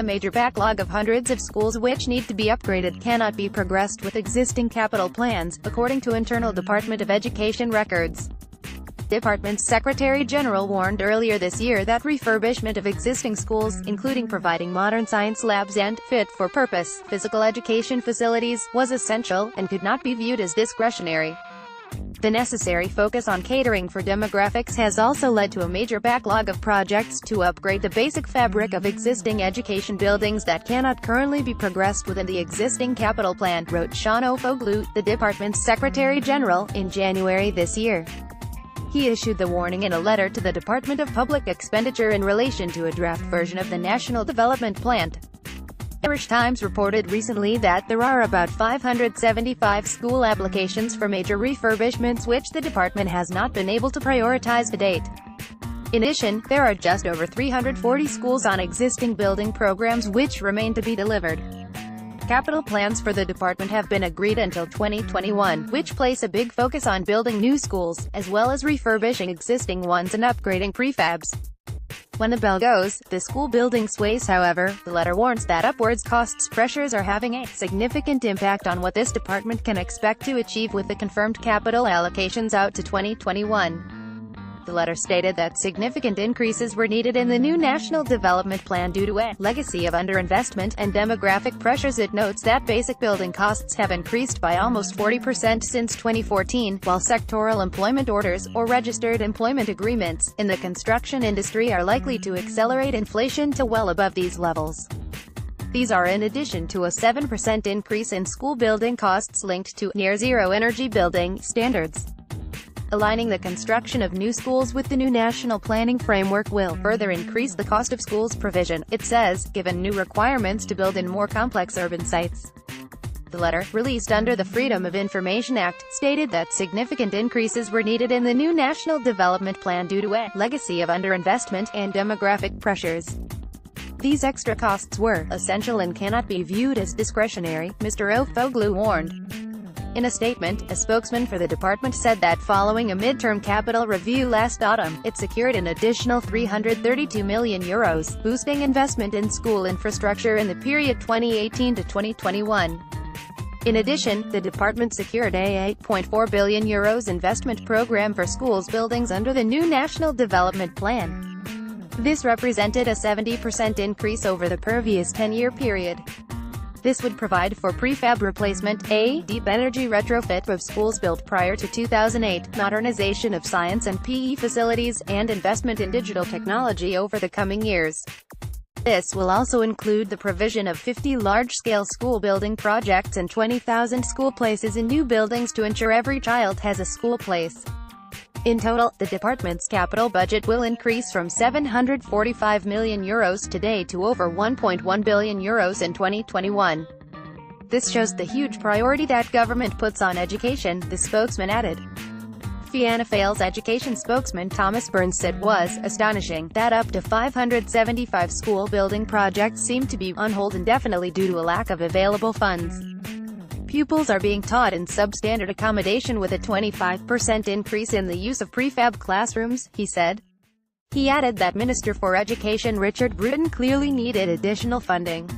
A major backlog of hundreds of schools which need to be upgraded cannot be progressed with existing capital plans, according to internal Department of Education records. Department's Secretary General warned earlier this year that refurbishment of existing schools, including providing modern science labs and fit-for-purpose physical education facilities, was essential, and could not be viewed as discretionary. The necessary focus on catering for demographics has also led to a major backlog of projects to upgrade the basic fabric of existing education buildings that cannot currently be progressed within the existing capital plan, wrote Ofoglu, the department's Secretary General, in January this year. He issued the warning in a letter to the Department of Public Expenditure in relation to a draft version of the National Development Plan. Irish Times reported recently that there are about 575 school applications for major refurbishments which the department has not been able to prioritize to date. In addition, there are just over 340 schools on existing building programs which remain to be delivered. Capital plans for the department have been agreed until 2021, which place a big focus on building new schools, as well as refurbishing existing ones and upgrading prefabs. When the bell goes, the school building sways. However, the letter warns that upwards costs pressures are having a significant impact on what this department can expect to achieve with the confirmed capital allocations out to 2021. The letter stated that significant increases were needed in the new National Development Plan due to a legacy of underinvestment and demographic pressures. It notes that basic building costs have increased by almost 40% since 2014, while sectoral employment orders, or registered employment agreements, in the construction industry are likely to accelerate inflation to well above these levels. These are in addition to a 7% increase in school building costs linked to near-zero energy building standards. Aligning the construction of new schools with the new national planning framework will further increase the cost of schools provision, it says, given new requirements to build in more complex urban sites. The letter, released under the Freedom of Information Act, stated that significant increases were needed in the new National Development Plan due to a legacy of underinvestment and demographic pressures. These extra costs were essential and cannot be viewed as discretionary, Mr. Ofoglu warned. In a statement, a spokesman for the department said that following a midterm capital review last autumn, it secured an additional €332 million, boosting investment in school infrastructure in the period 2018 to 2021. In addition, the department secured a €8.4 billion investment program for schools buildings under the new National Development Plan. This represented a 70% increase over the previous 10-year period. This would provide for prefab replacement, a deep energy retrofit of schools built prior to 2008, modernization of science and PE facilities, and investment in digital technology over the coming years. This will also include the provision of 50 large-scale school building projects and 20,000 school places in new buildings to ensure every child has a school place. In total, the department's capital budget will increase from €745 million today to over €1.1 billion in 2021. This shows the huge priority that government puts on education, the spokesman added. Fianna Fáil's education spokesman Thomas Burns said it was astonishing that up to 575 school building projects seem to be on hold indefinitely due to a lack of available funds. Pupils are being taught in substandard accommodation with a 25% increase in the use of prefab classrooms, he said. He added that Minister for Education Richard Bruton clearly needed additional funding.